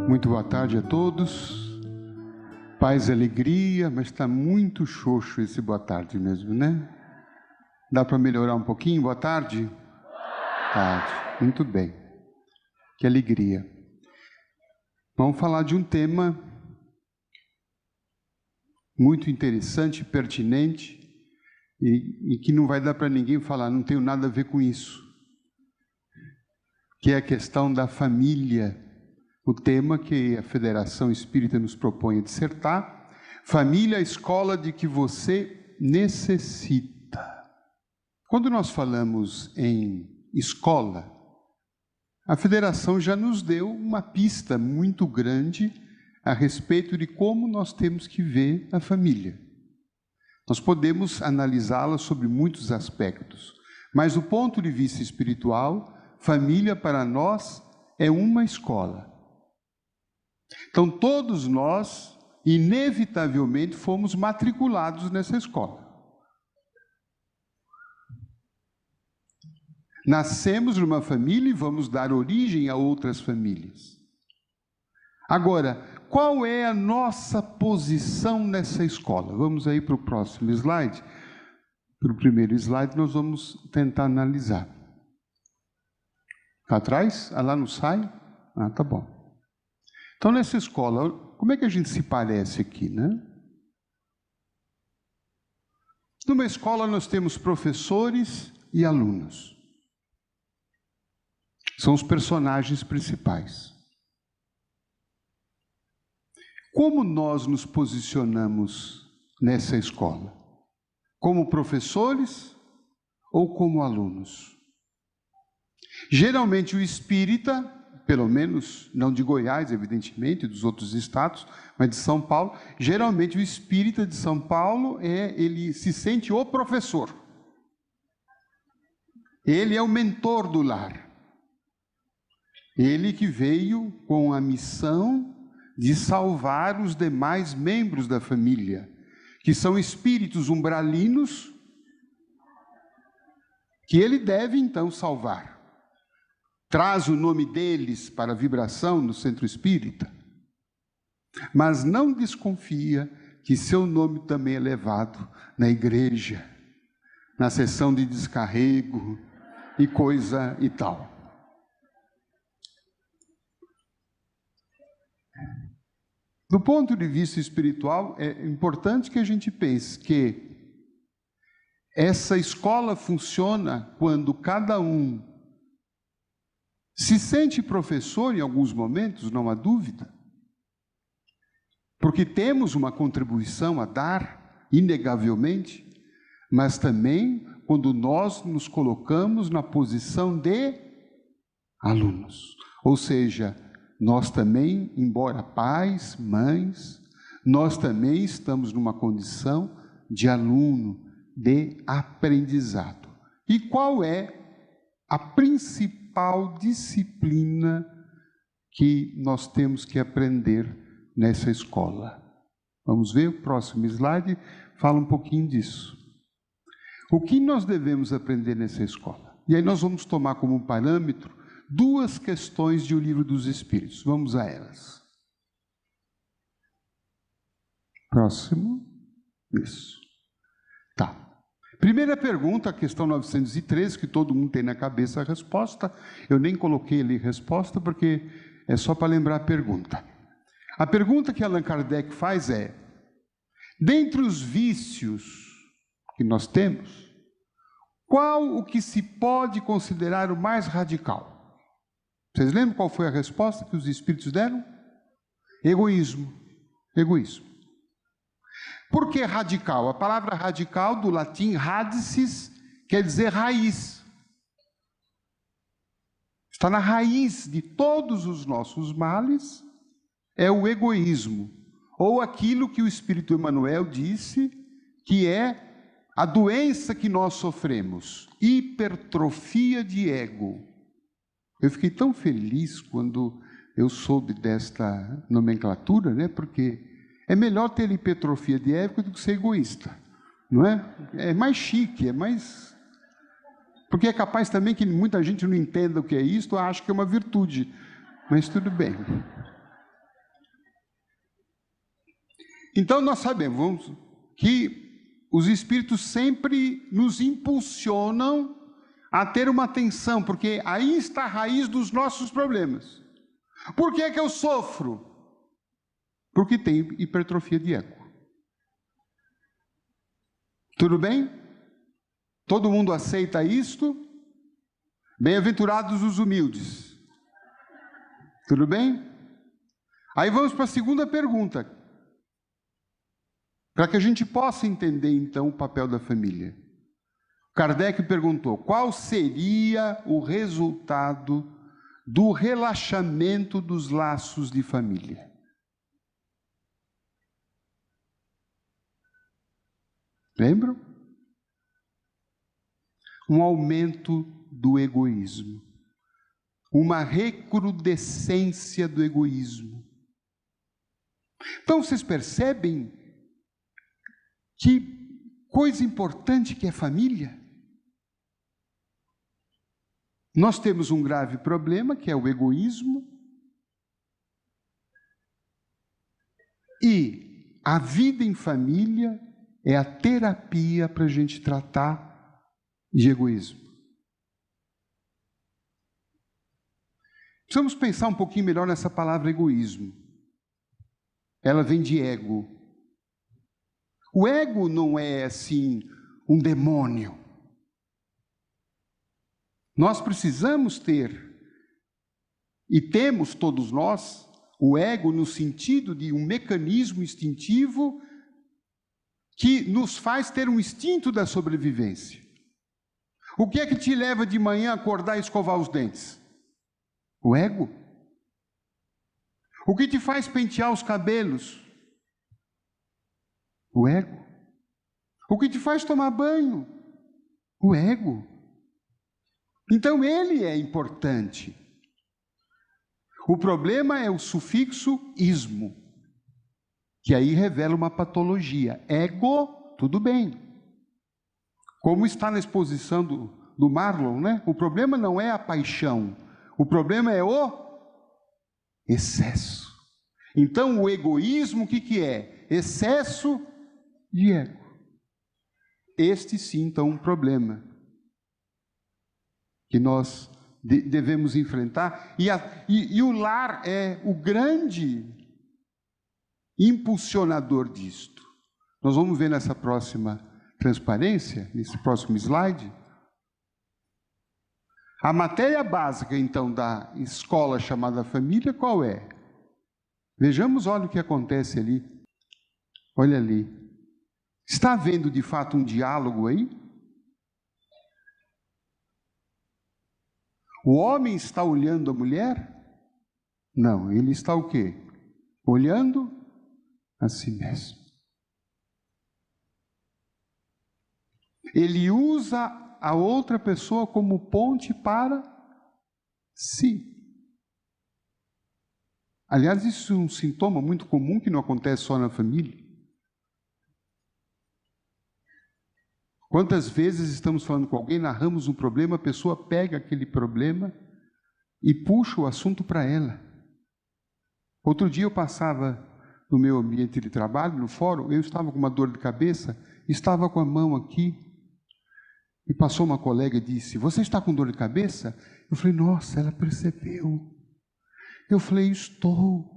Muito boa tarde a todos. Paz e alegria, mas está muito xoxo esse boa tarde mesmo, né? Dá para melhorar um pouquinho? Boa tarde? Boa tarde. Muito bem. Que alegria. Vamos falar de um tema muito interessante, pertinente, e que não vai dar para ninguém falar, não tenho nada a ver com isso, que é a questão da família. O tema que a Federação Espírita nos propõe a dissertar: família, a escola de que você necessita. Quando nós falamos em escola, a Federação já nos deu uma pista muito grande a respeito de como nós temos que ver a família. Nós podemos analisá-la sobre muitos aspectos, mas do ponto de vista espiritual, família para nós é uma escola. Então, todos nós, inevitavelmente, fomos matriculados nessa escola. Nascemos numa família e vamos dar origem a outras famílias. Agora, qual é a nossa posição nessa escola? Vamos aí para o próximo slide. Para o primeiro slide, nós vamos tentar analisar. Cá atrás? Ah, lá não sai? Ah, tá bom. Então, nessa escola, como é que a gente se parece aqui, né? Numa escola, nós temos professores e alunos. São os personagens principais. Como nós nos posicionamos nessa escola? Como professores ou como alunos? Geralmente, o espírita, pelo menos não de Goiás, evidentemente, dos outros estados, mas de São Paulo, geralmente o espírita de São Paulo, ele se sente o professor. Ele é o mentor do lar. Ele que veio com a missão de salvar os demais membros da família, que são espíritos umbralinos, que ele deve então salvar. Traz o nome deles para a vibração no centro espírita, mas não desconfia que seu nome também é levado na igreja, na sessão de descarrego e coisa e tal. Do ponto de vista espiritual, é importante que a gente pense que essa escola funciona quando cada um se sente professor em alguns momentos, não há dúvida, porque temos uma contribuição a dar, inegavelmente, mas também quando nós nos colocamos na posição de alunos, ou seja, nós também, embora pais, mães, nós também estamos numa condição de aluno, de aprendizado. E qual é a principal disciplina que nós temos que aprender nessa escola? Vamos ver, o próximo slide fala um pouquinho disso. O que nós devemos aprender nessa escola? E aí nós vamos tomar como parâmetro duas questões de O Livro dos Espíritos. Vamos a elas. Próximo. Isso. Tá. Primeira pergunta, a questão 913, que todo mundo tem na cabeça a resposta. Eu nem coloquei ali resposta, porque é só para lembrar a pergunta. A pergunta que Allan Kardec faz é: dentre os vícios que nós temos, qual o que se pode considerar o mais radical? Vocês lembram qual foi a resposta que os espíritos deram? Egoísmo. Egoísmo. Por que radical? A palavra radical, do latim radicis, quer dizer raiz. Está na raiz de todos os nossos males, é o egoísmo, ou aquilo que o Espírito Emmanuel disse, que é a doença que nós sofremos, hipertrofia de ego. Eu fiquei tão feliz quando eu soube desta nomenclatura, né? Porque é melhor ter hipertrofia de ego do que ser egoísta, não é? É mais chique, é mais... Porque é capaz também que muita gente não entenda o que é isto, acha que é uma virtude, mas tudo bem. Então nós sabemos que os espíritos sempre nos impulsionam a ter uma atenção, porque aí está a raiz dos nossos problemas. Por que é que eu sofro? Porque tenho hipertrofia de ego. Tudo bem? Todo mundo aceita isto? Bem-aventurados os humildes. Tudo bem? Aí vamos para a segunda pergunta, para que a gente possa entender então o papel da família. Kardec perguntou: qual seria o resultado do relaxamento dos laços de família? Lembram? Um aumento do egoísmo, uma recrudescência do egoísmo. Então vocês percebem que coisa importante que é família? Nós temos um grave problema, que é o egoísmo, e a vida em família é a terapia para a gente tratar de egoísmo. Precisamos pensar um pouquinho melhor nessa palavra egoísmo. Ela vem de ego. O ego não é, assim, um demônio. Nós precisamos ter, e temos todos nós, o ego no sentido de um mecanismo instintivo que nos faz ter um instinto da sobrevivência. O que é que te leva de manhã a acordar e escovar os dentes? O ego. O que te faz pentear os cabelos? O ego. O que te faz tomar banho? O ego. Então ele é importante. O problema é o sufixo ismo, que aí revela uma patologia. Ego, tudo bem. Como está na exposição do Marlon, né? O problema não é a paixão, o problema é o excesso. Então o egoísmo, o que é? Excesso de ego. Este sim, então, um problema que nós devemos enfrentar, e o lar é o grande impulsionador disto. Nós vamos ver nessa próxima transparência, nesse próximo slide, a matéria básica, então, da escola chamada família, qual é? Vejamos, olha o que acontece ali. Olha ali. Está havendo, de fato, um diálogo aí? O homem está olhando a mulher? Não, ele está o quê? Olhando a si mesmo. Ele usa a outra pessoa como ponte para si. Aliás, isso é um sintoma muito comum que não acontece só na família. Quantas vezes estamos falando com alguém, narramos um problema, a pessoa pega aquele problema e puxa o assunto para ela. Outro dia eu passava no meu ambiente de trabalho, no fórum, eu estava com uma dor de cabeça, estava com a mão aqui, e passou uma colega e disse: você está com dor de cabeça? Eu falei: nossa, ela percebeu. Eu falei: estou.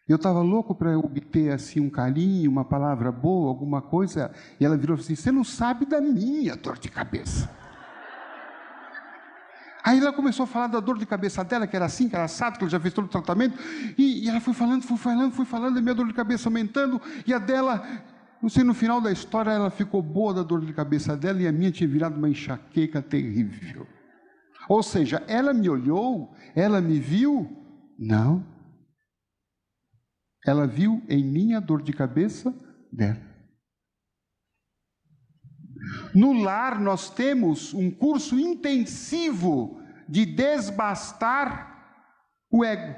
Eu estava louco para obter assim um carinho, uma palavra boa, alguma coisa, e ela virou assim: você não sabe da minha dor de cabeça. Aí ela começou a falar da dor de cabeça dela, que era assim, que era assado, que ela já fez todo o tratamento, e ela foi falando, a minha dor de cabeça aumentando, e a dela, não sei, no final da história ela ficou boa da dor de cabeça dela, e a minha tinha virado uma enxaqueca terrível. Ou seja, ela me olhou, ela me viu? Não. Ela viu em mim a dor de cabeça dela. No lar nós temos um curso intensivo de desbastar o ego.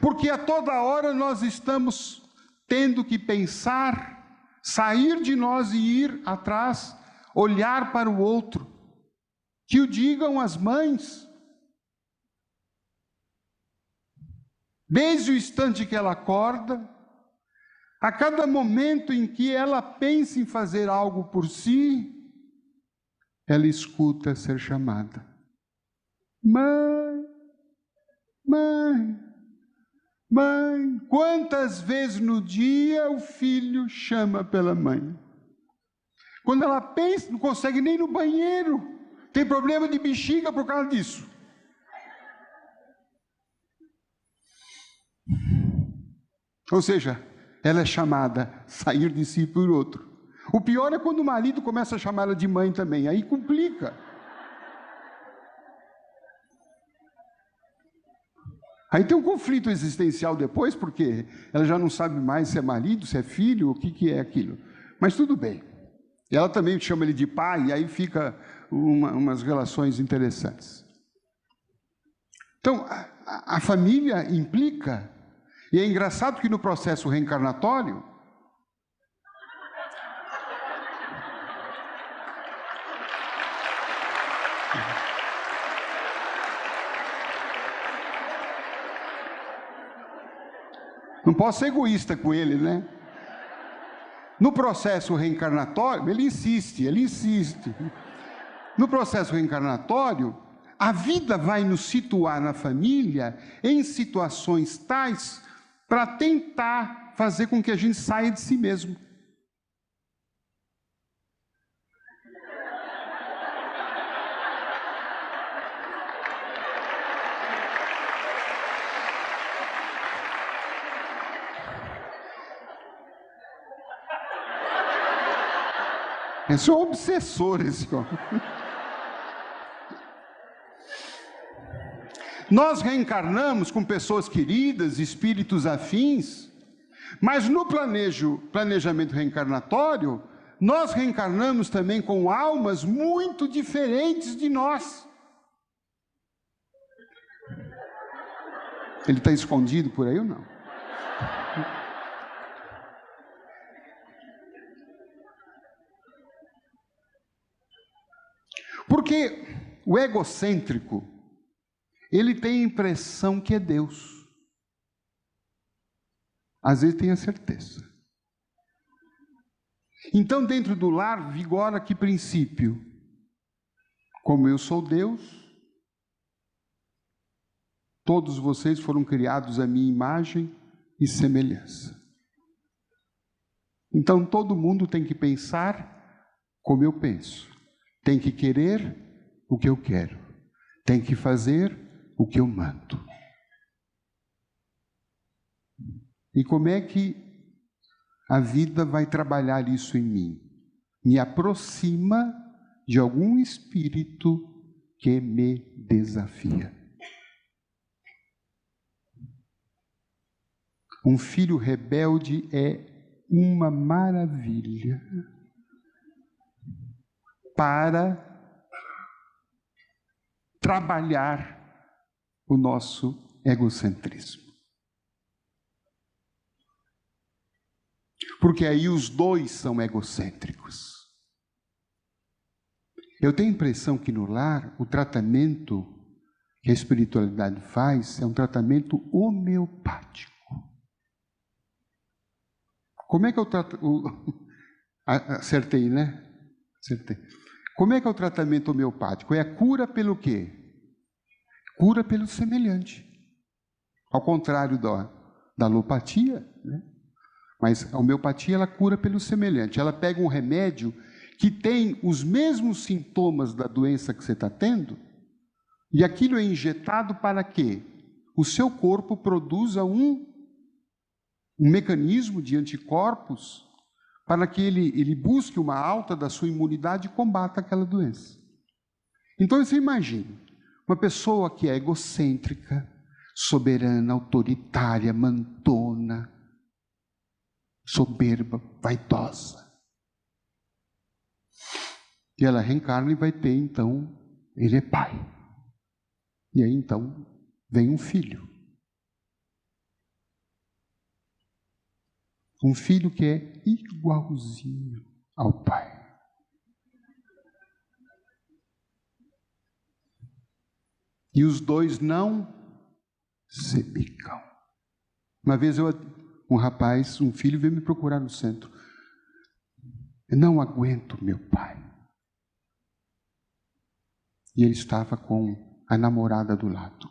Porque a toda hora nós estamos tendo que pensar, sair de nós e ir atrás, olhar para o outro. Que o digam as mães. Desde o instante que ela acorda, a cada momento em que ela pensa em fazer algo por si, ela escuta ser chamada. Mãe, mãe, mãe. Quantas vezes no dia o filho chama pela mãe? Quando ela pensa, não consegue nem ir no banheiro, tem problema de bexiga por causa disso. Ou seja, ela é chamada a sair de si por outro. O pior é quando o marido começa a chamar ela de mãe também, aí complica. Aí tem um conflito existencial depois, porque ela já não sabe mais se é marido, se é filho, o que é aquilo. Mas tudo bem. E ela também chama ele de pai, e aí fica umas relações interessantes. Então, a família implica, e é engraçado que no processo reencarnatório, não posso ser egoísta com ele, né? No processo reencarnatório, ele insiste. No processo reencarnatório, a vida vai nos situar na família em situações tais para tentar fazer com que a gente saia de si mesmo. Eu sou obsessor esse homem. Nós reencarnamos com pessoas queridas, espíritos afins, mas no planejamento reencarnatório, nós reencarnamos também com almas muito diferentes de nós. Ele está escondido por aí ou não? Porque o egocêntrico, ele tem a impressão que é Deus. Às vezes tem a certeza. Então, dentro do lar, vigora que princípio? Como eu sou Deus, todos vocês foram criados à minha imagem e semelhança. Então, todo mundo tem que pensar como eu penso. Tem que querer o que eu quero. Tem que fazer o que eu mando. E como é que a vida vai trabalhar isso em mim? Me aproxima de algum espírito que me desafia. Um filho rebelde é uma maravilha para trabalhar o nosso egocentrismo. Porque aí os dois são egocêntricos. Eu tenho a impressão que no lar, o tratamento que a espiritualidade faz é um tratamento homeopático. Como é que eu trato... Acertei, né? Acertei. Como é que é o tratamento homeopático? É a cura pelo quê? Cura pelo semelhante. Ao contrário da alopatia, né? Mas a homeopatia, ela cura pelo semelhante. Ela pega um remédio que tem os mesmos sintomas da doença que você está tendo, e aquilo é injetado para quê? O seu corpo produza um mecanismo de anticorpos para que ele busque uma alta da sua imunidade e combata aquela doença. Então você imagina, uma pessoa que é egocêntrica, soberana, autoritária, mandona, soberba, vaidosa. E ela reencarna e vai ter, então, ele é pai. E aí, então, vem um filho. Um filho que é igualzinho ao pai. E os dois não se bicam. Uma vez um rapaz, um filho, veio me procurar no centro. Eu não aguento meu pai. E ele estava com a namorada do lado.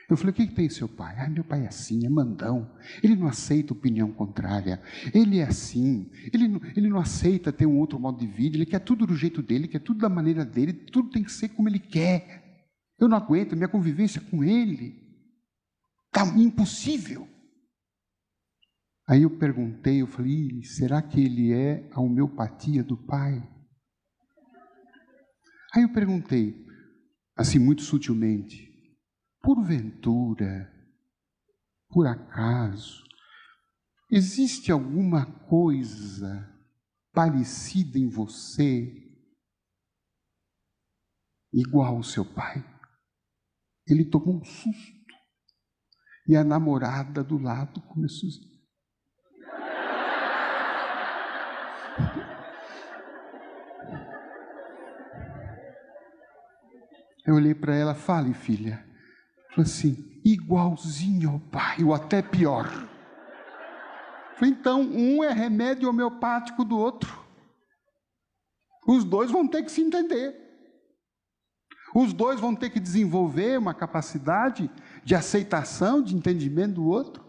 Eu falei, o que tem seu pai? Ah, meu pai é assim, é mandão. Ele não aceita opinião contrária. Ele é assim. Ele não aceita ter um outro modo de vida. Ele quer tudo do jeito dele, quer tudo da maneira dele. Tudo tem que ser como ele quer. Eu não aguento minha convivência com ele. Está impossível. Aí eu perguntei, eu falei, será que ele é a homeopatia do pai? Aí eu perguntei, assim muito sutilmente, porventura, por acaso, existe alguma coisa parecida em você, igual ao seu pai? Ele tomou um susto. E a namorada do lado começou a dizer, eu olhei para ela, fale, filha. Falei assim, igualzinho ao pai, ou até pior. Falei, então, um é remédio homeopático do outro. Os dois vão ter que se entender. Os dois vão ter que desenvolver uma capacidade de aceitação, de entendimento do outro.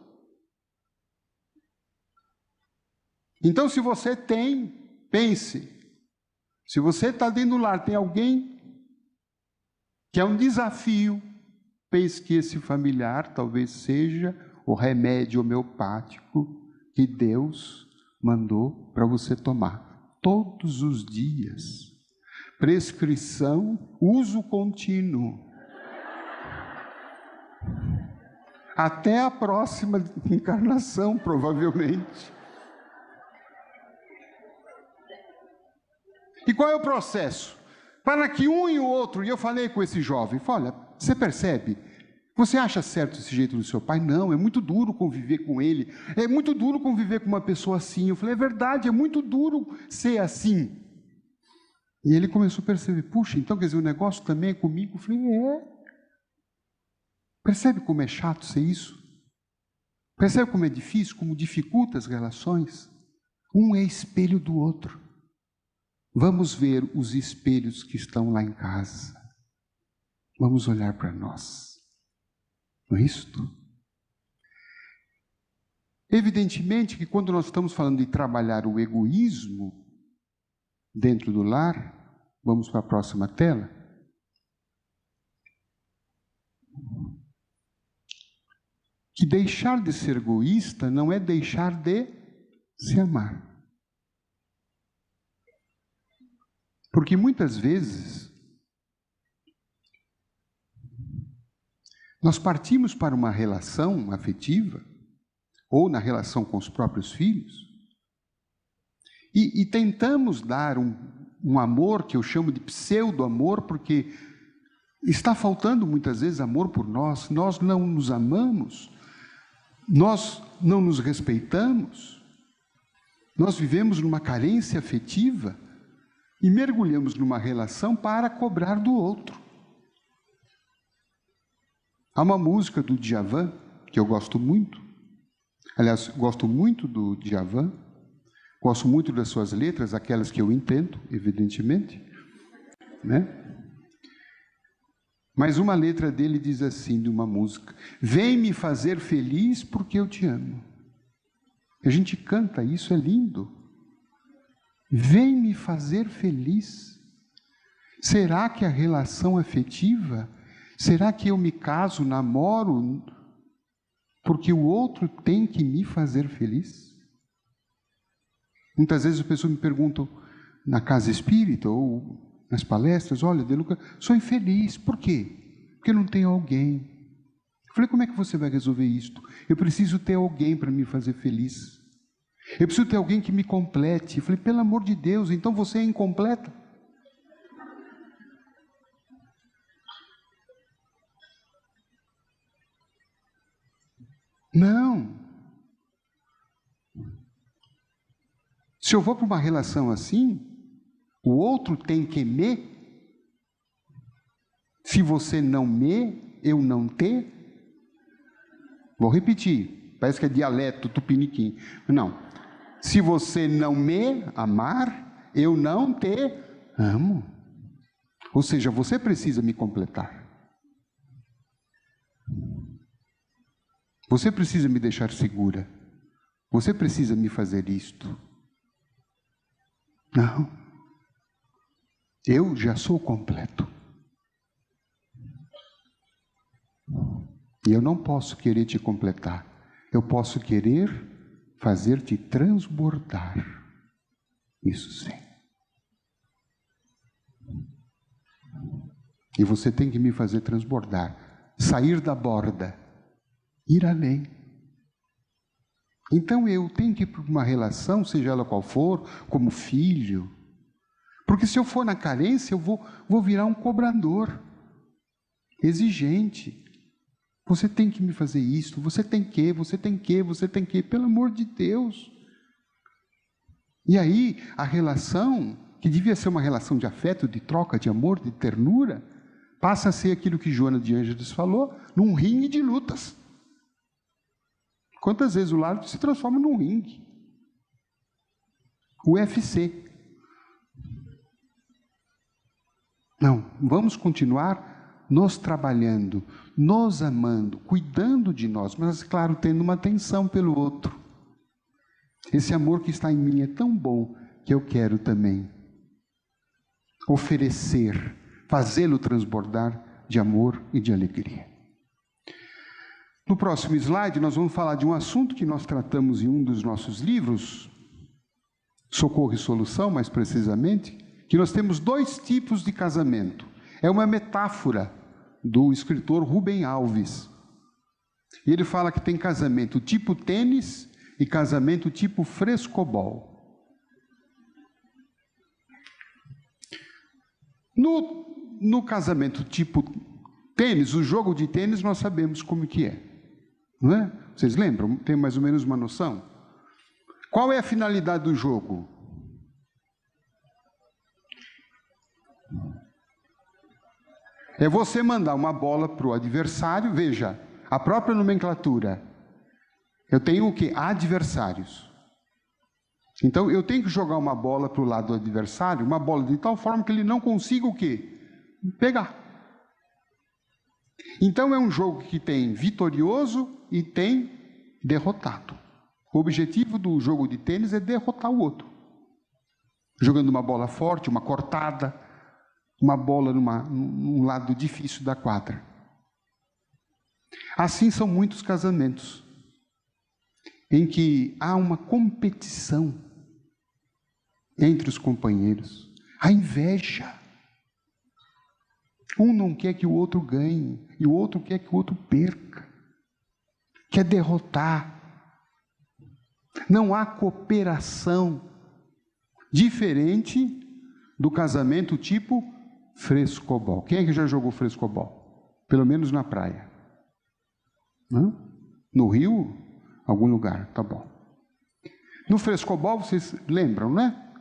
Então, se você pense, se você está dentro do lar, tem alguém que é um desafio, pense que esse familiar talvez seja o remédio homeopático que Deus mandou para você tomar todos os dias. Prescrição, uso contínuo. Até a próxima encarnação, provavelmente. E qual é o processo? Para que um e o outro, e eu falei com esse jovem, olha, você percebe? Você acha certo esse jeito do seu pai? Não, é muito duro conviver com ele. É muito duro conviver com uma pessoa assim. Eu falei, é verdade, é muito duro ser assim. E ele começou a perceber, puxa, então quer dizer, o negócio também é comigo? Eu falei, é. Percebe como é chato ser isso? Percebe como é difícil, como dificulta as relações? Um é espelho do outro. Vamos ver os espelhos que estão lá em casa. Vamos olhar para nós. Não é isto? Evidentemente que quando nós estamos falando de trabalhar o egoísmo dentro do lar, vamos para a próxima tela. Que deixar de ser egoísta não é deixar de se amar. Porque muitas vezes nós partimos para uma relação afetiva, ou na relação com os próprios filhos, e tentamos dar um amor que eu chamo de pseudo-amor, porque está faltando muitas vezes amor por nós, nós não nos amamos, nós não nos respeitamos, nós vivemos numa carência afetiva, e mergulhamos numa relação para cobrar do outro. Há uma música do Djavan, que eu gosto muito. Aliás, gosto muito do Djavan. Gosto muito das suas letras, aquelas que eu entendo, evidentemente. Né? Mas uma letra dele diz assim, de uma música: vem me fazer feliz porque eu te amo. A gente canta isso, é lindo. Vem me fazer feliz. Será que a relação afetiva, será que eu me caso, namoro, porque o outro tem que me fazer feliz? Muitas vezes as pessoas me perguntam na casa espírita ou nas palestras, olha, De Luca, sou infeliz, por quê? Porque não tenho alguém. Eu falei, como é que você vai resolver isto? Eu preciso ter alguém para me fazer feliz. Eu preciso ter alguém que me complete. Eu falei, pelo amor de Deus, então você é incompleta? Não. Se eu vou para uma relação assim, o outro tem que me. Se você não me, eu não te. Vou repetir. Parece que é dialeto tupiniquim. Não. Se você não me amar, eu não te amo. Ou seja, você precisa me completar. Você precisa me deixar segura. Você precisa me fazer isto. Não. Eu já sou completo. E eu não posso querer te completar. Eu posso querer fazer-te transbordar. Isso sim. E você tem que me fazer transbordar. Sair da borda. Ir além. Então eu tenho que ir para uma relação, seja ela qual for, como filho. Porque se eu for na carência, eu vou virar um cobrador. Exigente. Você tem que me fazer isso, você tem que, pelo amor de Deus. E aí, a relação, que devia ser uma relação de afeto, de troca, de amor, de ternura, passa a ser aquilo que Joana de Ângeles falou, num ringue de lutas. Quantas vezes o lar se transforma num ringue? UFC. Não, vamos continuar nos trabalhando, nos amando, cuidando de nós, mas, claro, tendo uma atenção pelo outro. Esse amor que está em mim é tão bom que eu quero também oferecer, fazê-lo transbordar de amor e de alegria. No próximo slide, nós vamos falar de um assunto que nós tratamos em um dos nossos livros, Socorro e Solução, mais precisamente, que nós temos 2 tipos de casamento. É uma metáfora do escritor Rubem Alves. E ele fala que tem casamento tipo tênis e casamento tipo frescobol. No casamento tipo tênis, o jogo de tênis nós sabemos como que é. Não é? Vocês lembram? Tem mais ou menos uma noção? Qual é a finalidade do jogo? É você mandar uma bola para o adversário. Veja, a própria nomenclatura. Eu tenho o quê? Adversários. Então, eu tenho que jogar uma bola para o lado do adversário, uma bola de tal forma que ele não consiga o quê? Pegar. Então, é um jogo que tem vitorioso e tem derrotado. O objetivo do jogo de tênis é derrotar o outro. Jogando uma bola forte, uma cortada, uma bola num lado difícil da quadra. Assim são muitos casamentos, em que há uma competição entre os companheiros, a inveja. Um não quer que o outro ganhe, e o outro quer que o outro perca, quer derrotar. Não há cooperação, diferente do casamento tipo frescobol. Quem é que já jogou frescobol? Pelo menos na praia. Não? No Rio, algum lugar, tá bom. No frescobol, vocês lembram, né?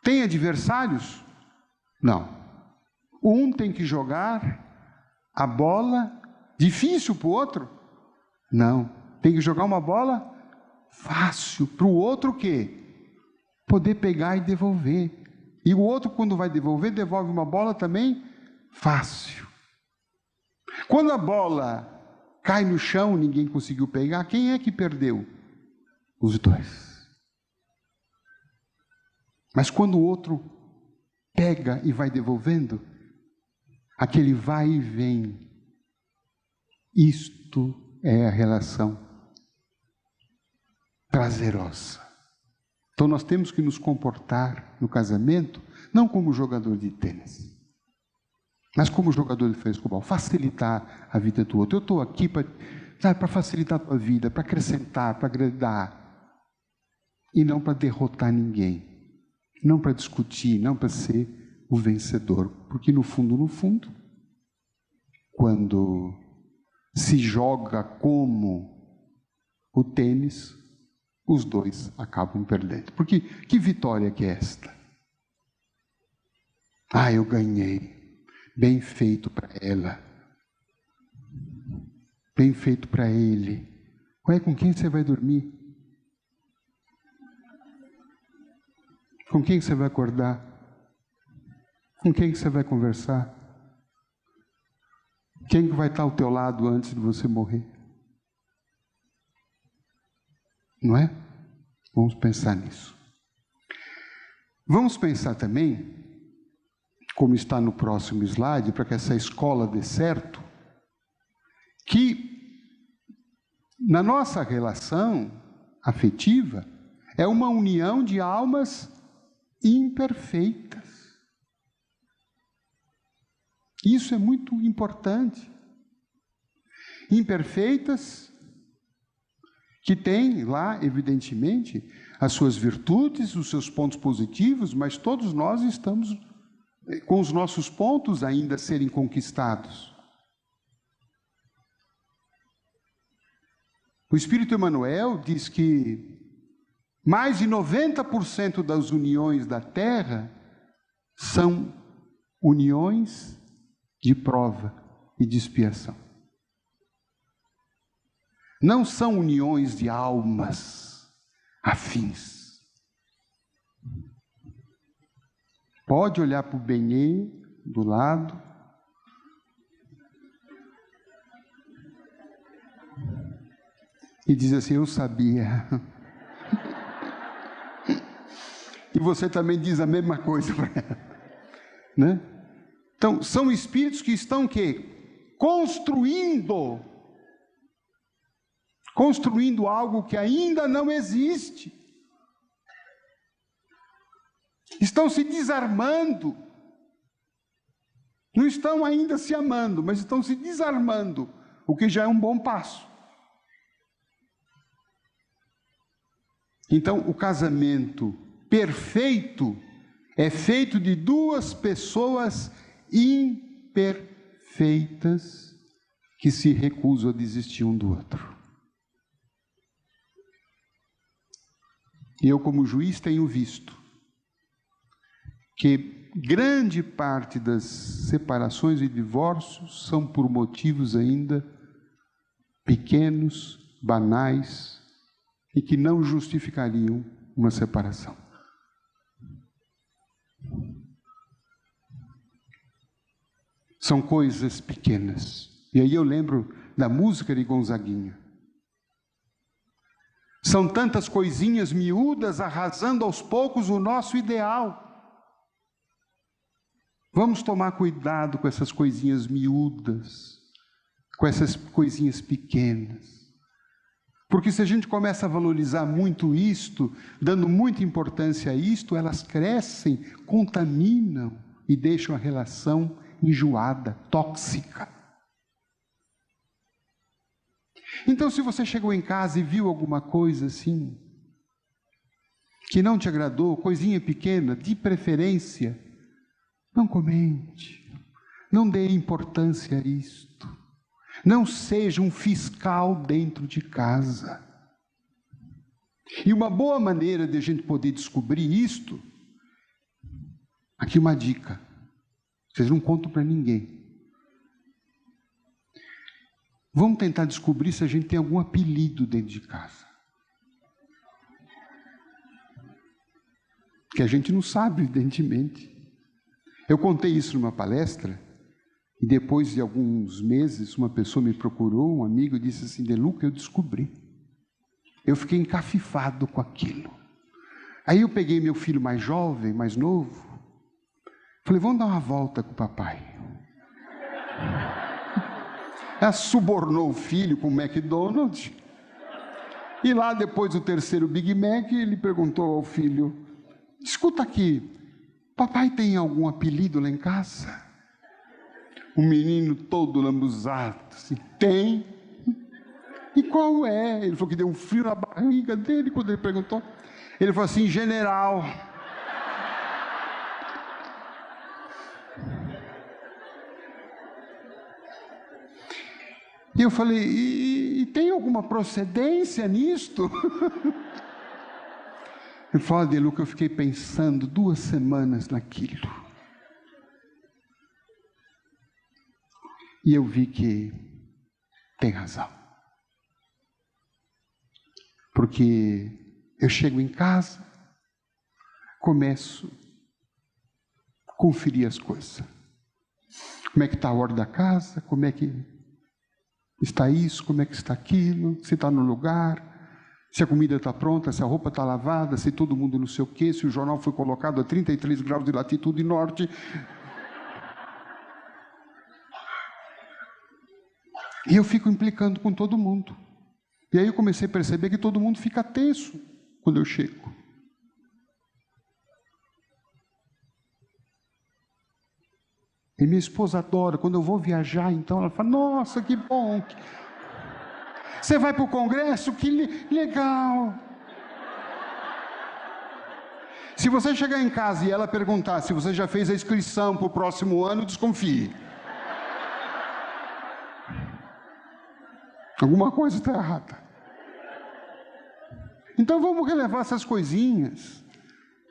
Tem adversários? Não. Um tem que jogar a bola difícil para o outro? Não. Tem que jogar uma bola fácil para o outro o quê? Poder pegar e devolver. E o outro, quando vai devolver, devolve uma bola também fácil. Quando a bola cai no chão, ninguém conseguiu pegar, quem é que perdeu? Os dois. Mas quando o outro pega e vai devolvendo, aquele vai e vem, isto é a relação prazerosa. Então nós temos que nos comportar no casamento, não como jogador de tênis, mas como jogador de frescobol, facilitar a vida do outro. Eu estou aqui para facilitar a tua vida, para acrescentar, para agradar, e não para derrotar ninguém, não para discutir, não para ser o vencedor, porque no fundo, quando se joga como o tênis, os dois acabam perdendo. Porque que vitória que é esta? Ah, eu ganhei. Bem feito para ela. Bem feito para ele. Ué, com quem você vai dormir? Com quem você vai acordar? Com quem você vai conversar? Quem vai estar ao teu lado antes de você morrer? Não é? Vamos pensar nisso. Vamos pensar também, como está no próximo slide, para que essa escola dê certo, que na nossa relação afetiva é uma união de almas imperfeitas. Isso é muito importante. Imperfeitas, que têm lá, evidentemente, as suas virtudes, os seus pontos positivos, mas todos nós estamos com os nossos pontos ainda a serem conquistados. O Espírito Emmanuel diz que mais de 90% das uniões da Terra são uniões de prova e de expiação. Não são uniões de almas afins. Pode olhar para o Benê do lado. E diz assim, eu sabia. E você também diz a mesma coisa para ela, né? Então, são espíritos que estão o quê? Construindo algo que ainda não existe. Estão se desarmando. Não estão ainda se amando, mas estão se desarmando, o que já é um bom passo. Então, o casamento perfeito é feito de duas pessoas imperfeitas que se recusam a desistir um do outro. E eu, como juiz, tenho visto que grande parte das separações e divórcios são por motivos ainda pequenos, banais, e que não justificariam uma separação. São coisas pequenas. E aí eu lembro da música de Gonzaguinha. São tantas coisinhas miúdas arrasando aos poucos o nosso ideal. Vamos tomar cuidado com essas coisinhas miúdas, com essas coisinhas pequenas. Porque se a gente começa a valorizar muito isto, dando muita importância a isto, elas crescem, contaminam e deixam a relação enjoada, tóxica. Então, se você chegou em casa e viu alguma coisa assim, que não te agradou, coisinha pequena, de preferência, não comente, não dê importância a isto. Não seja um fiscal dentro de casa. E uma boa maneira de a gente poder descobrir isto, aqui uma dica, vocês não contam para ninguém. Vamos tentar descobrir se a gente tem algum apelido dentro de casa. Que a gente não sabe, evidentemente. Eu contei isso numa palestra, e depois de alguns meses, uma pessoa me procurou, um amigo, e disse assim, De Luca, eu descobri. Eu fiquei encafifado com aquilo. Aí eu peguei meu filho mais jovem, mais novo, falei, vamos dar uma volta com o papai. Ela subornou o filho com o McDonald's, e lá depois do terceiro Big Mac, ele perguntou ao filho, escuta aqui, papai tem algum apelido lá em casa? O menino todo lambuzado, assim, tem. E qual é? Ele falou que deu um frio na barriga dele quando ele perguntou. Ele falou assim, general. E eu falei, e tem alguma procedência nisto? Ele falou, De Luca, eu fiquei pensando 2 semanas naquilo. E eu vi que tem razão. Porque eu chego em casa, começo a conferir as coisas. Como é que está a ordem da casa? Como é que está isso? Como é que está aquilo? Se está no lugar? Se a comida está pronta? Se a roupa está lavada? Se todo mundo não sei o quê? Se o jornal foi colocado a 33 graus de latitude norte? E eu fico implicando com todo mundo. E aí eu comecei a perceber que todo mundo fica tenso quando eu chego. E minha esposa adora. Quando eu vou viajar, então, ela fala, nossa, que bom. Você vai para o congresso? Que legal. Se você chegar em casa e ela perguntar se você já fez a inscrição para o próximo ano, desconfie. Alguma coisa está errada. Então vamos relevar essas coisinhas,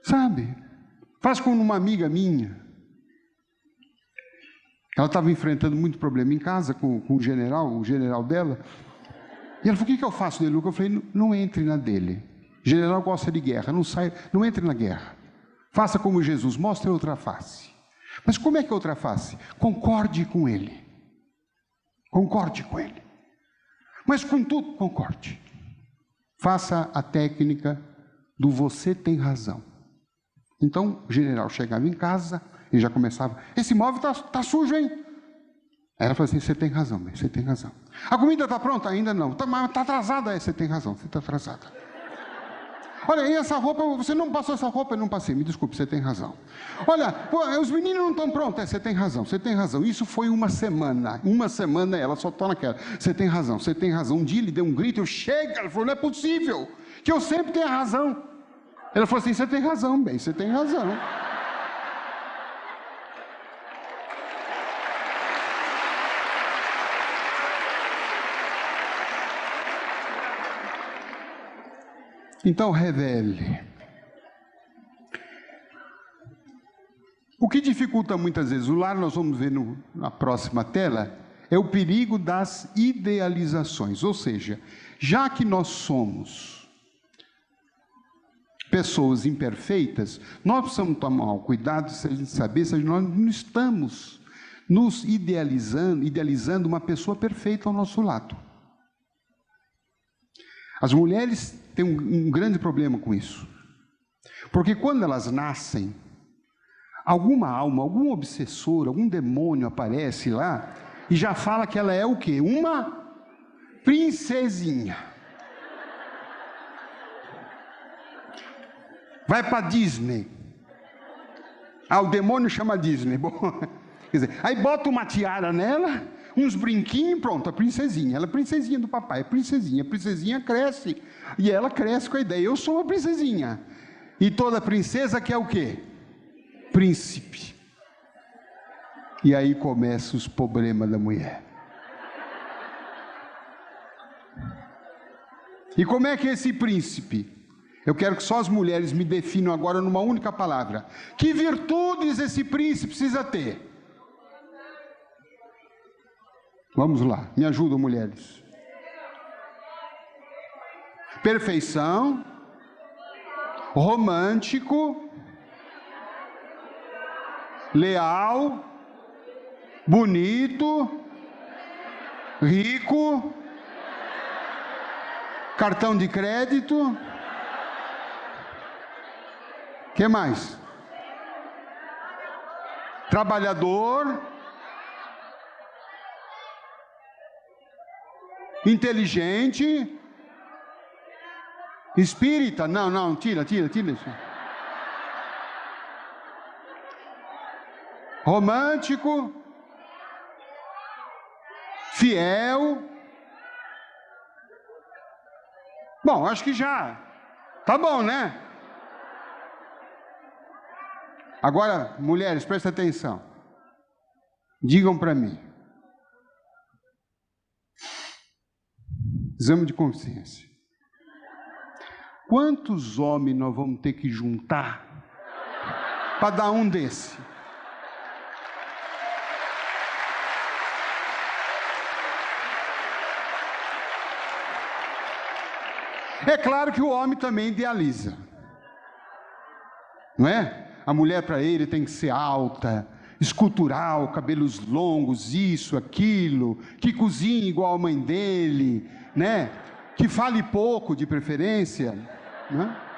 sabe? Faz como uma amiga minha. Ela estava enfrentando muito problema em casa com o general dela. E ela falou, o que eu faço dele? Eu falei, não entre na dele. O general gosta de guerra, não entre na guerra. Faça como Jesus, mostre outra face. Mas como é que é outra face? Concorde com ele. Concorde com ele. Mas com tudo, concorde. Faça a técnica do você tem razão. Então, o general chegava em casa e já começava, esse móvel tá sujo, hein? Aí ela falou assim, você tem razão, bem, você tem razão. A comida está pronta? Ainda não. Tá atrasada? Você tem razão, você está atrasada. Olha, e essa roupa, você não passou essa roupa? Eu não passei, me desculpe, você tem razão. Olha, os meninos não estão prontos? Você tem razão, você tem razão. Isso foi uma semana ela só está naquela. Você tem razão, você tem razão. Um dia ele deu um grito, chega, ela falou, não é possível, que eu sempre tenho razão. Ela falou assim, você tem razão, bem, você tem razão. Então, revele. O que dificulta muitas vezes o lar, nós vamos ver na próxima tela, é o perigo das idealizações. Ou seja, já que nós somos pessoas imperfeitas, nós precisamos tomar cuidado de saber se nós não estamos nos idealizando uma pessoa perfeita ao nosso lado. As mulheres têm um grande problema com isso. Porque quando elas nascem, alguma alma, algum obsessor, algum demônio aparece lá e já fala que ela é o quê? Uma princesinha. Vai para Disney. O demônio chama Disney. Bom, quer dizer, aí bota uma tiara nela, uns brinquinhos, pronto, a princesinha. Ela é princesinha do papai, a princesinha cresce. E ela cresce com a ideia, eu sou uma princesinha. E toda princesa quer o quê? Príncipe. E aí começam os problemas da mulher. E como é que é esse príncipe? Eu quero que só as mulheres me definam agora numa única palavra. Que virtudes esse príncipe precisa ter? Vamos lá, me ajudam, mulheres. Perfeição, romântico, leal, bonito, rico, cartão de crédito. O que mais? Trabalhador, inteligente, espírita. Não, tira isso. Romântico, fiel. Bom, acho que já tá bom, né? Agora, mulheres, prestem atenção. Digam para mim. Exame de consciência. Quantos homens nós vamos ter que juntar para dar um desse? É claro que o homem também idealiza, não é? A mulher para ele tem que ser alta, escultural, cabelos longos, isso, aquilo, que cozinhe igual a mãe dele, né? Que fale pouco de preferência, né?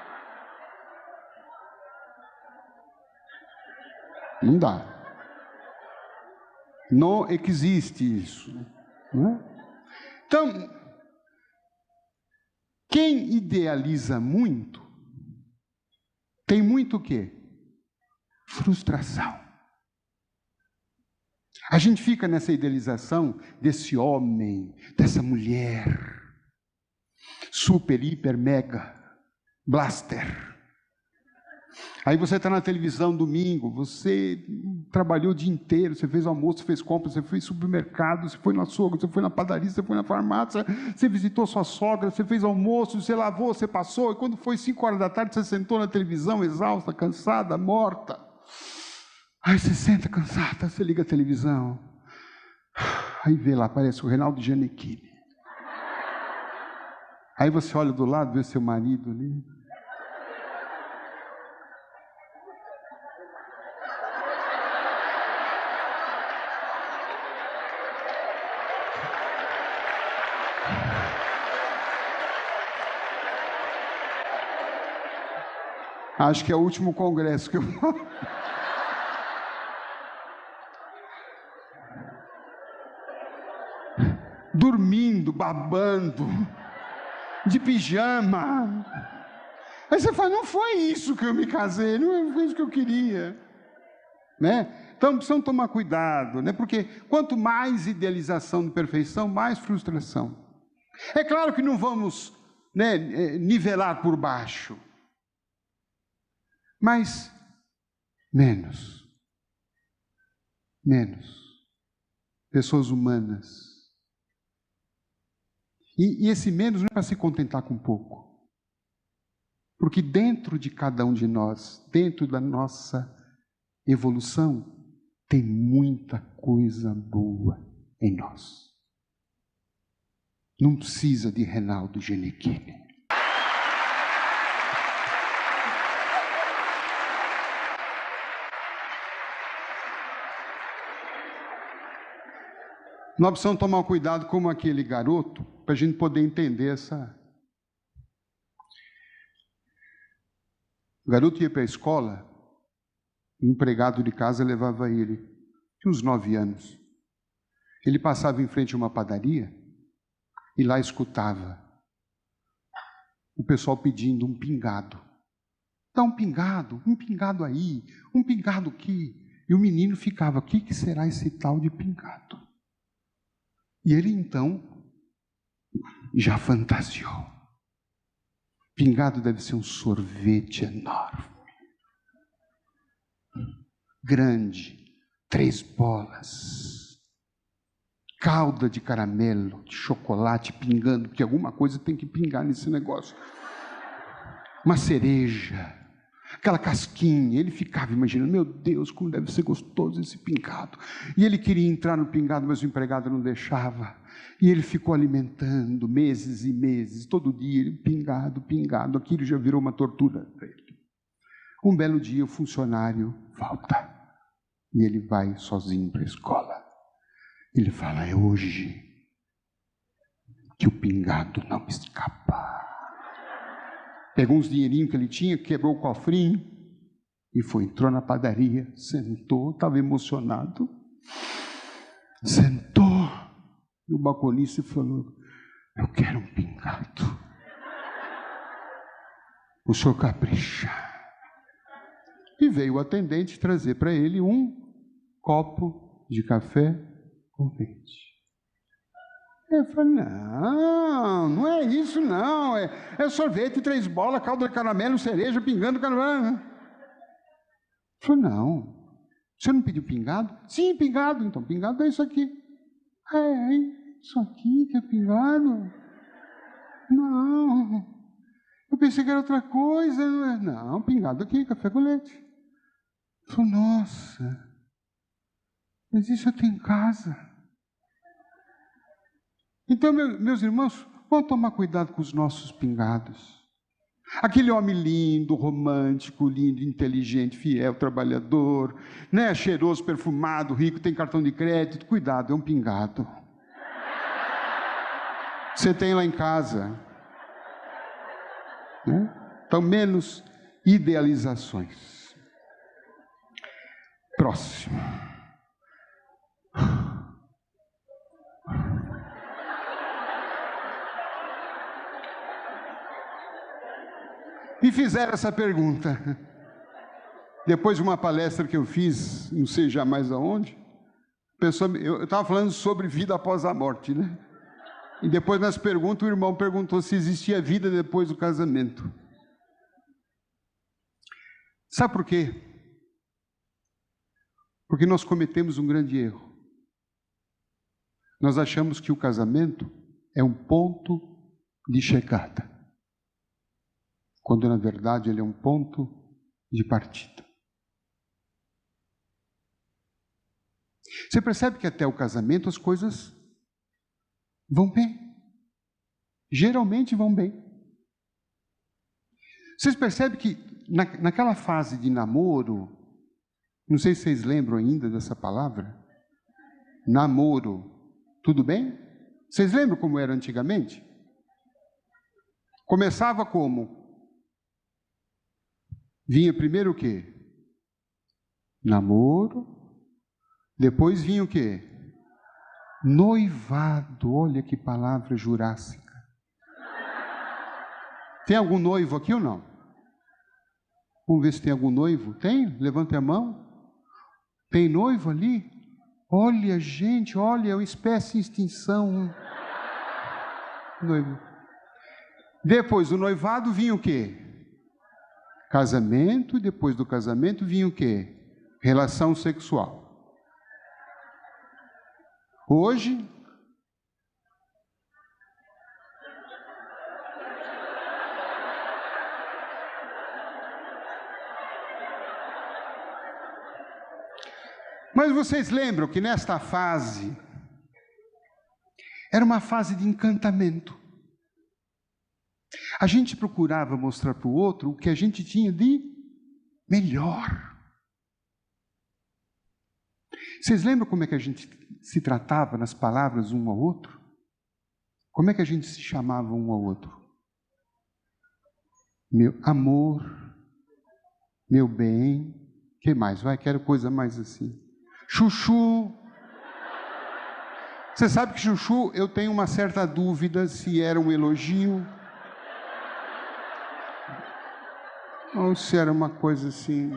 Não dá. Não existe isso, né? Então, quem idealiza muito, tem muito o quê? Frustração. A gente fica nessa idealização desse homem, dessa mulher, super, hiper, mega, blaster. Aí você está na televisão domingo, você trabalhou o dia inteiro, você fez almoço, você fez compras, você fez supermercado, você foi no açougue, você foi na padaria, você foi na farmácia, você visitou sua sogra, você fez almoço, você lavou, você passou, e quando foi 5 horas da tarde, você sentou na televisão, exausta, cansada, morta. Aí você senta cansada, você liga a televisão, aí vê lá, aparece o Reinaldo Gianecchini. Aí você olha do lado, vê seu marido ali. Acho que é o último congresso que eu vou. Dormindo, babando, de pijama. Aí você fala, não foi isso que eu me casei, não foi isso que eu queria, né? Então precisamos tomar cuidado, né? Porque quanto mais idealização de perfeição, mais frustração. É claro que não vamos, né, nivelar por baixo, mas menos pessoas humanas. E esse menos não é para se contentar com pouco. Porque dentro de cada um de nós, dentro da nossa evolução, tem muita coisa boa em nós. Não precisa de Reinaldo Gianecchini. Nós precisamos tomar cuidado como aquele garoto, para a gente poder entender essa... O garoto ia para a escola, um empregado de casa levava ele, tinha uns 9 anos. Ele passava em frente a uma padaria e lá escutava o pessoal pedindo um pingado. Dá um pingado aí, um pingado aqui. E o menino ficava, o que será esse tal de pingado? E ele então já fantasiou. Pingado deve ser um sorvete enorme, grande, 3 bolas, calda de caramelo, de chocolate pingando, porque alguma coisa tem que pingar nesse negócio. Uma cereja, aquela casquinha. Ele ficava imaginando, meu Deus, como deve ser gostoso esse pingado. E ele queria entrar no pingado, mas o empregado não deixava. E ele ficou alimentando meses e meses, todo dia, ele pingado. Aquilo já virou uma tortura para ele. Um belo dia o funcionário volta. E ele vai sozinho para a escola. Ele fala, é hoje que o pingado não me escapa. Pegou uns dinheirinhos que ele tinha, quebrou o cofrinho e foi, entrou na padaria, sentou, estava emocionado, sentou, e o balconista falou, eu quero um pingado. O senhor capricha. E veio o atendente trazer para ele um copo de café com leite. Eu falei, não é isso não, é sorvete, 3 bolas, calda de caramelo, cereja, pingando caramelo. Eu falei, não, você não pediu pingado? Sim, pingado, então pingado é isso aqui. É isso aqui que é pingado? Não, eu pensei que era outra coisa. Não, pingado aqui, café com leite. Eu falei, nossa, mas isso eu tenho em casa. Então, meus irmãos, Vamos tomar cuidado com os nossos pingados. Aquele homem lindo, romântico, lindo, inteligente, fiel, trabalhador, né? Cheiroso, perfumado, rico, tem cartão de crédito. Cuidado, é um pingado. Você tem lá em casa. Né? Então, menos idealizações. Próximo. Me fizeram essa pergunta. Depois de uma palestra que eu fiz, não sei jamais aonde, eu estava falando sobre vida após a morte, né? E depois nas perguntas, o irmão perguntou se existia vida depois do casamento. Sabe por quê? Porque nós cometemos um grande erro. Nós achamos que o casamento é um ponto de chegada, quando na verdade ele é um ponto de partida. Você percebe que até o casamento as coisas vão bem. Geralmente vão bem. Vocês percebem que naquela fase de namoro, não sei se vocês lembram ainda dessa palavra, namoro, tudo bem? Vocês lembram como era antigamente? Começava como? Vinha primeiro o quê? Namoro. Depois vinha o quê? Noivado. Olha que palavra jurássica. Tem algum noivo aqui ou não? Vamos ver se tem algum noivo. Tem? Levante a mão. Tem noivo ali? Olha, gente, olha, é uma espécie em extinção. Noivo. Depois do noivado vinha o quê? Casamento. Depois do casamento vinha o quê? Relação sexual. Hoje, mas vocês lembram que nesta fase era uma fase de encantamento. A gente procurava mostrar para o outro o que a gente tinha de melhor. Vocês lembram como é que a gente se tratava nas palavras um ao outro? Como é que a gente se chamava um ao outro? Meu amor, meu bem, que mais? Vai, quero coisa mais assim. Chuchu. Você sabe que chuchu, eu tenho uma certa dúvida se era um elogio ou se era uma coisa assim.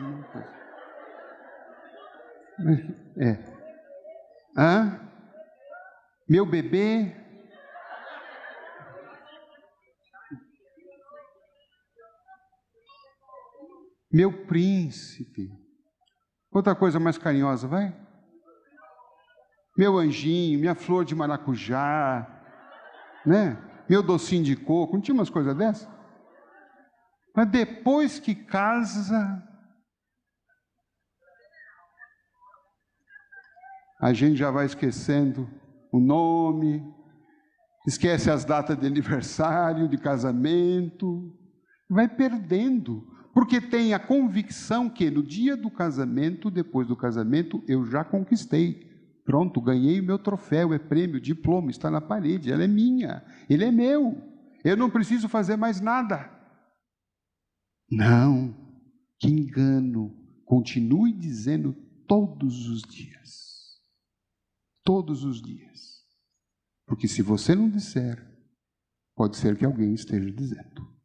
Meu bebê. Meu príncipe. Outra coisa mais carinhosa, vai? Meu anjinho, minha flor de maracujá, né? Meu docinho de coco, não tinha umas coisas dessas? Mas depois que casa, a gente já vai esquecendo o nome, esquece as datas de aniversário, de casamento, vai perdendo, porque tem a convicção que no dia do casamento, depois do casamento, eu já conquistei. Pronto, ganhei o meu troféu, é prêmio, diploma, está na parede, ela é minha, ele é meu, eu não preciso fazer mais nada. Não, que engano, continue dizendo todos os dias. Todos os dias. Porque se você não disser, pode ser que alguém esteja dizendo.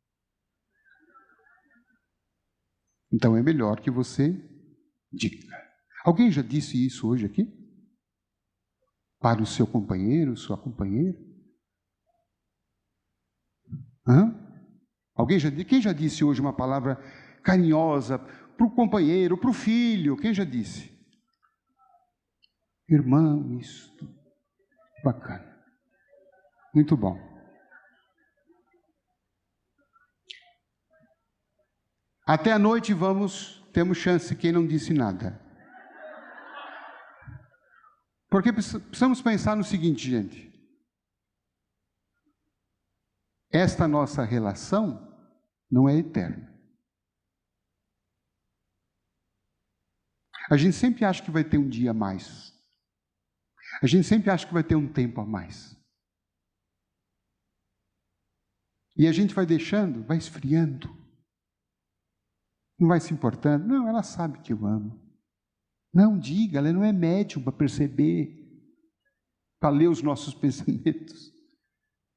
Então é melhor que você diga. Alguém já disse isso hoje aqui? Para o seu companheiro, sua companheira? Quem já disse hoje uma palavra carinhosa para o companheiro, para o filho? Quem já disse? Irmão, isso. Bacana. Muito bom. Até a noite temos chance, quem não disse nada. Porque precisamos pensar no seguinte, gente. esta nossa relação não é eterna. A gente sempre acha que vai ter um dia a mais. A gente sempre acha que vai ter um tempo a mais. E a gente vai deixando, vai esfriando. Não vai se importando. Não, ela sabe que eu amo. Não, diga, ela não é médium para perceber, para ler os nossos pensamentos.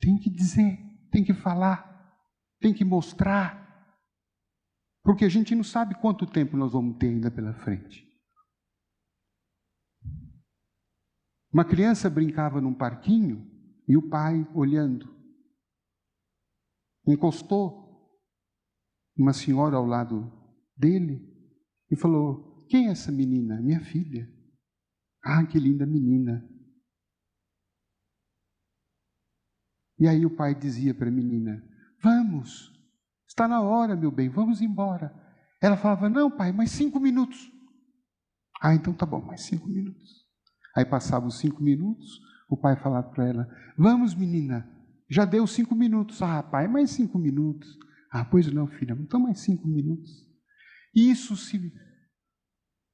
Tem que dizer, tem que falar, tem que mostrar. Porque a gente não sabe quanto tempo nós vamos ter ainda pela frente. Uma criança brincava num parquinho e o pai, olhando, encostou uma senhora ao lado dele e falou: quem é essa menina? Minha filha. Ah, que linda menina. E aí o pai dizia para a menina: vamos, está na hora, meu bem, vamos embora. Ela falava: não, pai, mais 5 minutos. Ah, então tá bom, mais 5 minutos. Aí passavam os 5 minutos, o pai falava para ela: vamos, menina, já deu 5 minutos. Ah, pai, mais 5 minutos. Ah, pois não, filha, então mais 5 minutos. E isso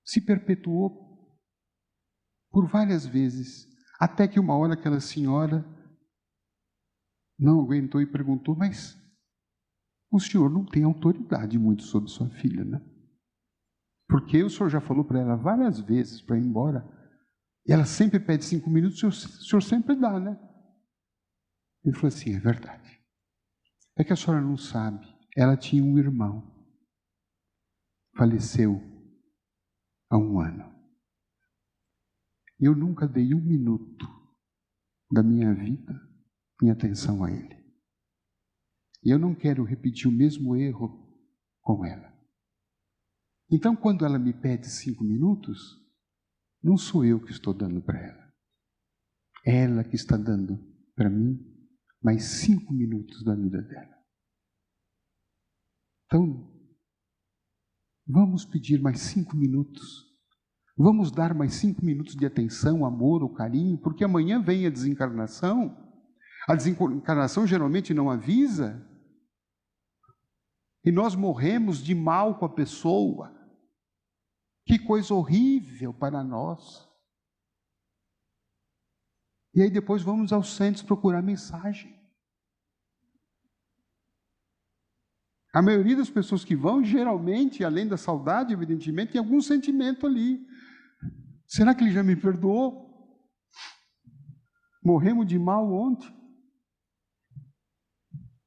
se perpetuou por várias vezes, até que uma hora aquela senhora não aguentou e perguntou: mas o senhor não tem autoridade muito sobre sua filha, né? Porque o senhor já falou para ela várias vezes para ir embora, e ela sempre pede 5 minutos, o senhor sempre dá, né? Ele falou assim: é verdade. É que a senhora não sabe, ela tinha um irmão, faleceu há 1 ano. Eu nunca dei 1 minuto da minha vida em atenção a ele. E eu não quero repetir o mesmo erro com ela. Então, quando ela me pede 5 minutos, não sou eu que estou dando para ela. É ela que está dando para mim mais 5 minutos da vida dela. Então, vamos pedir mais 5 minutos. Vamos dar mais 5 minutos de atenção, amor ou carinho, porque amanhã vem a desencarnação. A desencarnação geralmente não avisa. E nós morremos de mal com a pessoa. Que coisa horrível para nós. E aí depois vamos aos centros procurar mensagem. A maioria das pessoas que vão, geralmente, além da saudade, evidentemente, tem algum sentimento ali. Será que ele já me perdoou? Morremos de mal ontem.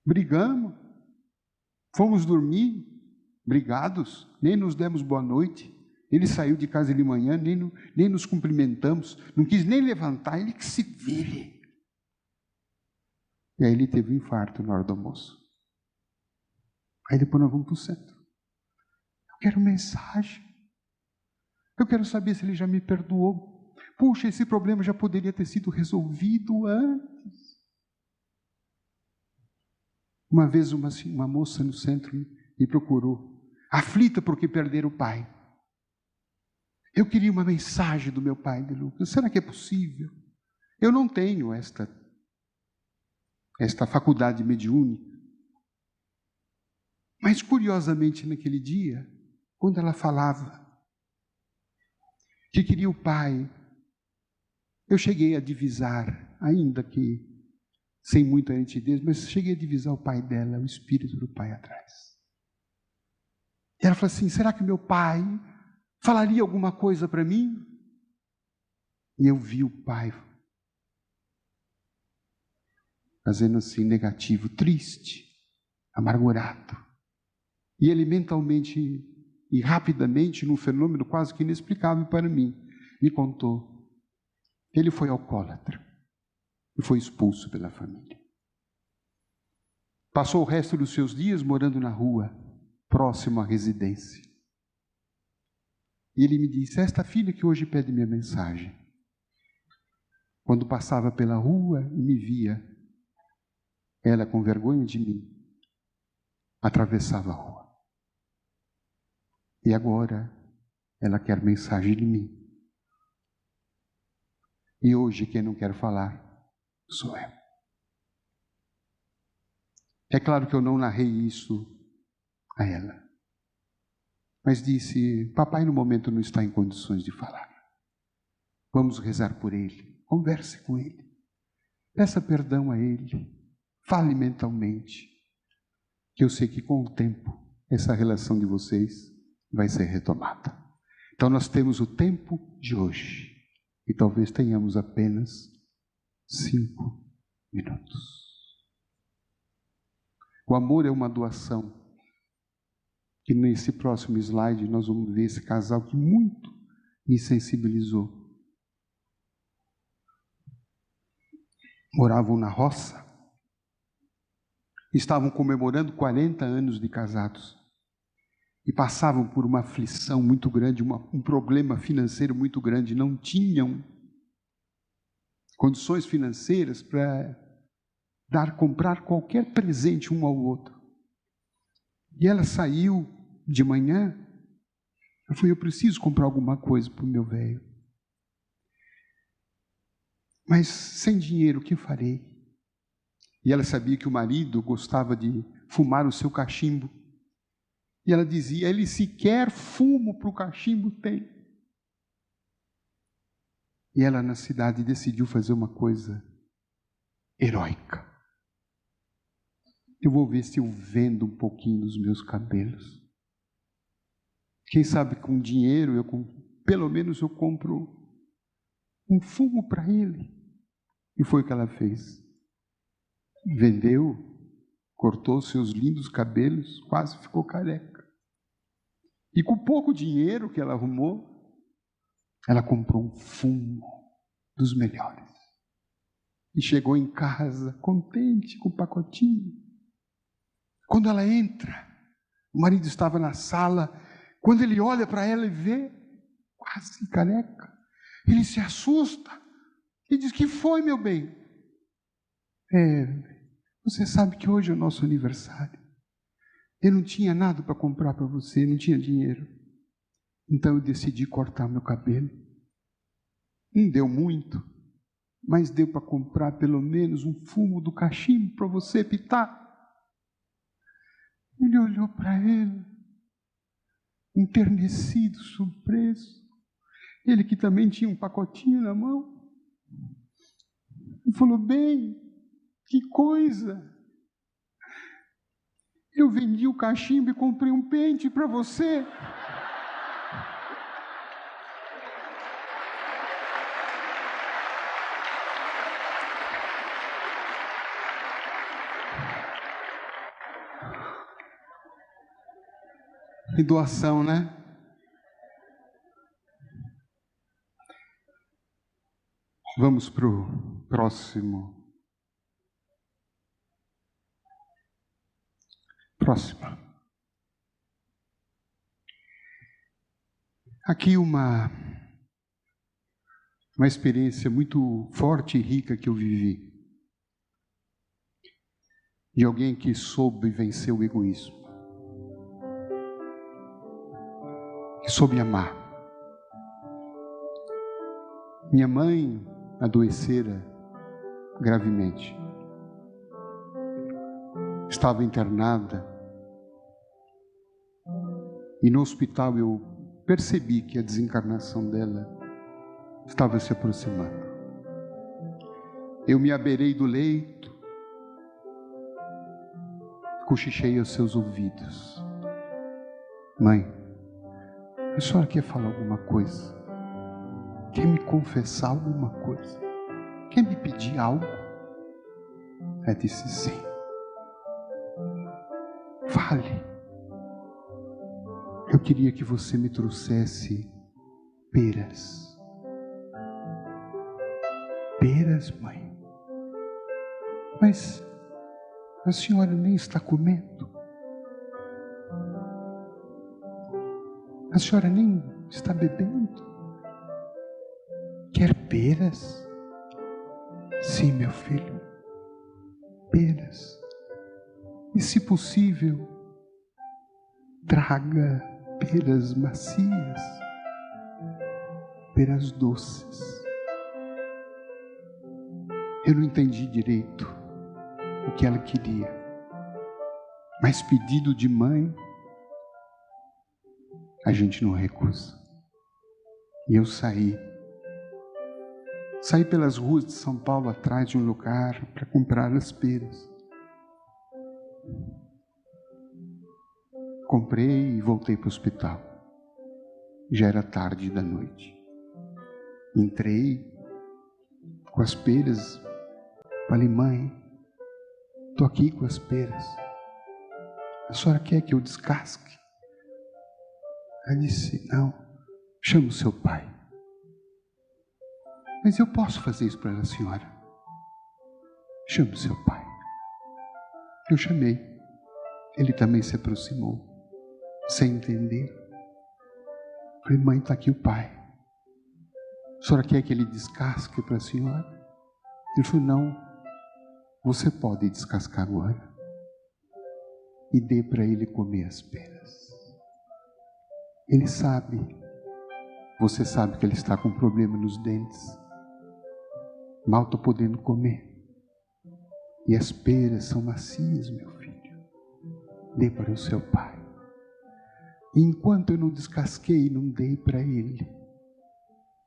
Brigamos. Fomos dormir, brigados, nem nos demos boa noite. Ele saiu de casa de manhã, nem nos cumprimentamos, não quis nem levantar, ele que se vire. E aí ele teve um infarto na hora do almoço. Aí depois nós vamos para o centro. Eu quero mensagem. Eu quero saber se ele já me perdoou. Puxa, esse problema já poderia ter sido resolvido antes. Uma vez uma moça no centro me procurou, aflita porque perderam o pai. Eu queria uma mensagem do meu pai de Lucas. Será que é possível? Eu não tenho esta faculdade mediúnica. Mas, curiosamente, naquele dia, quando ela falava que queria o pai, eu cheguei a divisar, ainda que sem muita nitidez, mas cheguei a divisar o pai dela, o espírito do pai atrás. E ela falou assim: será que meu pai falaria alguma coisa para mim? E eu vi o pai fazendo assim, negativo, triste, amargurado. E ele mentalmente e rapidamente, num fenômeno quase que inexplicável para mim, me contou. Ele foi alcoólatra e foi expulso pela família. Passou o resto dos seus dias morando na rua, próximo à residência. E ele me disse: esta filha que hoje pede minha mensagem, quando passava pela rua e me via, ela com vergonha de mim, atravessava a rua. E agora ela quer mensagem de mim. E hoje quem não quer falar sou eu. É claro que eu não narrei isso a ela, mas disse: papai no momento não está em condições de falar. Vamos rezar por ele, converse com ele, peça perdão a ele, fale mentalmente, que eu sei que com o tempo essa relação de vocês vai ser retomada. Então nós temos o tempo de hoje e talvez tenhamos apenas 5 minutos. O amor é uma doação. E nesse próximo slide nós vamos ver esse casal que muito me sensibilizou. Moravam na roça. Estavam comemorando 40 anos de casados. E passavam por uma aflição muito grande, um problema financeiro muito grande. Não tinham condições financeiras para comprar qualquer presente um ao outro. E ela saiu de manhã. Eu preciso comprar alguma coisa para o meu velho. Mas sem dinheiro, o que farei? E ela sabia que o marido gostava de fumar o seu cachimbo. E ela dizia: ele sequer fumo para o cachimbo tem. E ela na cidade decidiu fazer uma coisa heróica. Eu vou ver se eu vendo um pouquinho dos meus cabelos. Quem sabe com dinheiro, pelo menos eu compro um fumo para ele. E foi o que ela fez. Vendeu, cortou seus lindos cabelos, quase ficou careca. E com pouco dinheiro que ela arrumou, ela comprou um fumo dos melhores. E chegou em casa contente com o pacotinho. Quando ela entra, o marido estava na sala. Quando ele olha para ela e vê, quase careca, ele se assusta e diz: que foi, meu bem? Você sabe que hoje é o nosso aniversário. Eu não tinha nada para comprar para você, não tinha dinheiro. Então eu decidi cortar meu cabelo. Não deu muito, mas deu para comprar pelo menos um fumo do cachimbo para você pitar. Ele olhou para ela, enternecido, surpreso. Ele que também tinha um pacotinho na mão. E falou: bem, que coisa. Eu vendi o cachimbo e comprei um pente para você. Que doação, né? Vamos para o próximo. Próxima. Aqui uma experiência muito forte e rica que eu vivi. De alguém que soube vencer o egoísmo. Que soube amar. Minha mãe adoecera gravemente. Estava internada. E no hospital eu percebi que a desencarnação dela estava se aproximando. Eu me abeirei do leito, cochichei aos seus ouvidos: mãe, a senhora quer falar alguma coisa? Quer me confessar alguma coisa? Quer me pedir algo? Ela disse: sim. Fale. Eu queria que você me trouxesse peras. Peras, mãe? Mas a senhora nem está comendo. A senhora nem está bebendo. Quer peras? Sim, meu filho. Peras. E se possível, traga peras macias, peras doces. Eu não entendi direito o que ela queria, Mas pedido de mãe, a gente não recusa. E eu saí pelas ruas de São Paulo atrás de um lugar para comprar as peras. Comprei e voltei para o hospital. Já era tarde da noite. Entrei com as peras. Falei, mãe, estou aqui com as peras. A senhora quer que eu descasque? Ela disse, não, chama o seu pai. Mas eu posso fazer isso para a senhora. Chame o seu pai. Eu chamei. Ele também se aproximou, sem entender. Falei, mãe, está aqui o pai. A senhora quer que ele descasque para a senhora? Ele falou, não, você pode descascar agora. E dê para ele comer as peras. Ele sabe, você sabe que ele está com problema nos dentes. Mal estou podendo comer. E as peras são macias, meu filho. Dê para o seu pai. E enquanto eu não descasquei e não dei para ele,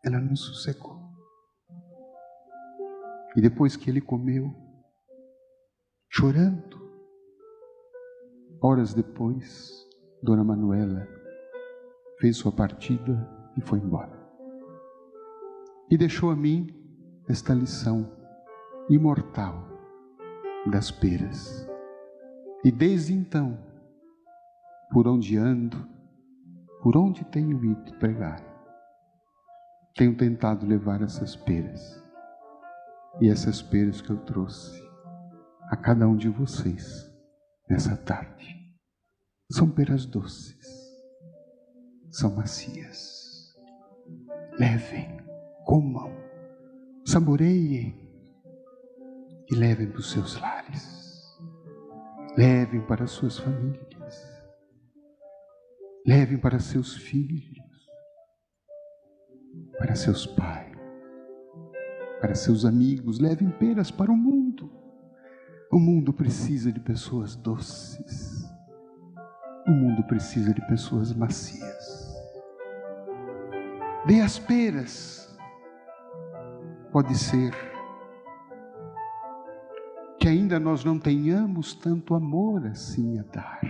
ela não sossegou. E depois que ele comeu, chorando, horas depois, Dona Manuela fez sua partida e foi embora. E deixou a mim esta lição imortal das peras. E desde então, por onde ando, por onde tenho ido pregar, tenho tentado levar essas peras. E essas peras que eu trouxe a cada um de vocês nessa tarde são peras doces, são macias. Levem, comam, saboreiem e levem para os seus lares. Levem para as suas famílias. Levem para seus filhos, para seus pais, para seus amigos. Levem peras para o mundo. O mundo precisa de pessoas doces. O mundo precisa de pessoas macias. Dê as peras. Pode ser que ainda nós não tenhamos tanto amor assim a dar.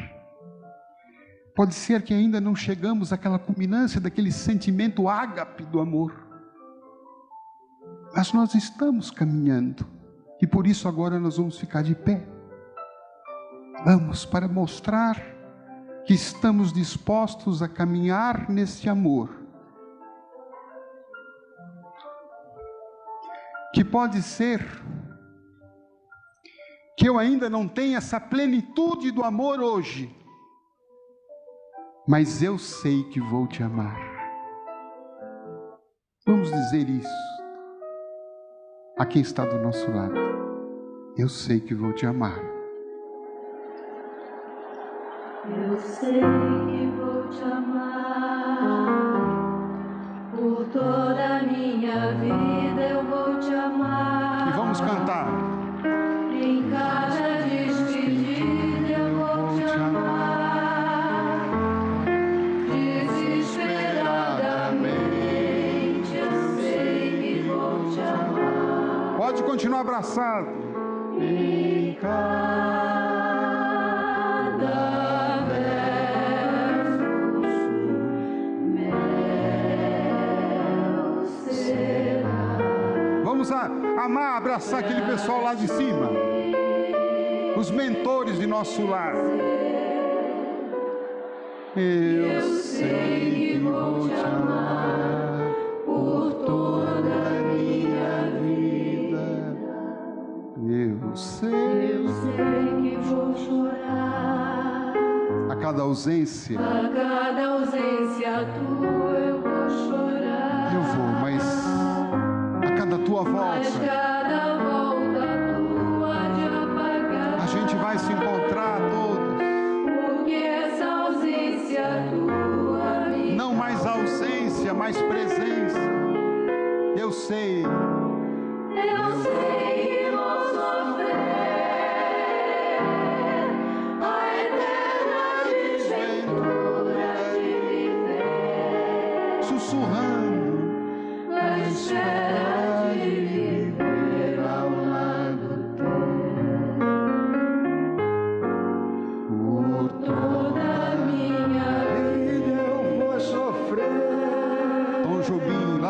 Pode ser que ainda não chegamos àquela culminância daquele sentimento ágape do amor. Mas nós estamos caminhando. E por isso agora nós vamos ficar de pé. Vamos para mostrar que estamos dispostos a caminhar nesse amor. Que pode ser que eu ainda não tenha essa plenitude do amor hoje, mas eu sei que vou te amar. Vamos dizer isso a quem está do nosso lado. Eu sei que vou te amar. Eu sei que vou te amar, por toda a minha vida eu vou te amar. E vamos cantar. Em cada despedida eu vou te amar, desesperadamente eu sei que vou te amar. Pode continuar abraçado. Em cada verso meu será. Vamos amar, abraçar aquele pessoal lá de cima. Os mentores de nosso lar. Eu sei que vou te amar por toda a minha vida. Eu sei que vou chorar. A cada ausência A cada ausência tua eu vou chorar. eu vou, mas a cada tua Mas volta cada volta tua de apagar. a gente vai se encontrar todos. Porque essa ausência tua me Não mais ausência, mais presença. Eu sei. Eu sei que vou sofrer, ai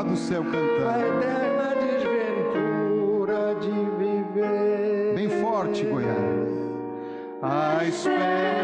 do céu a cantando. eterna desventura de viver. Bem forte, Goiás. À espera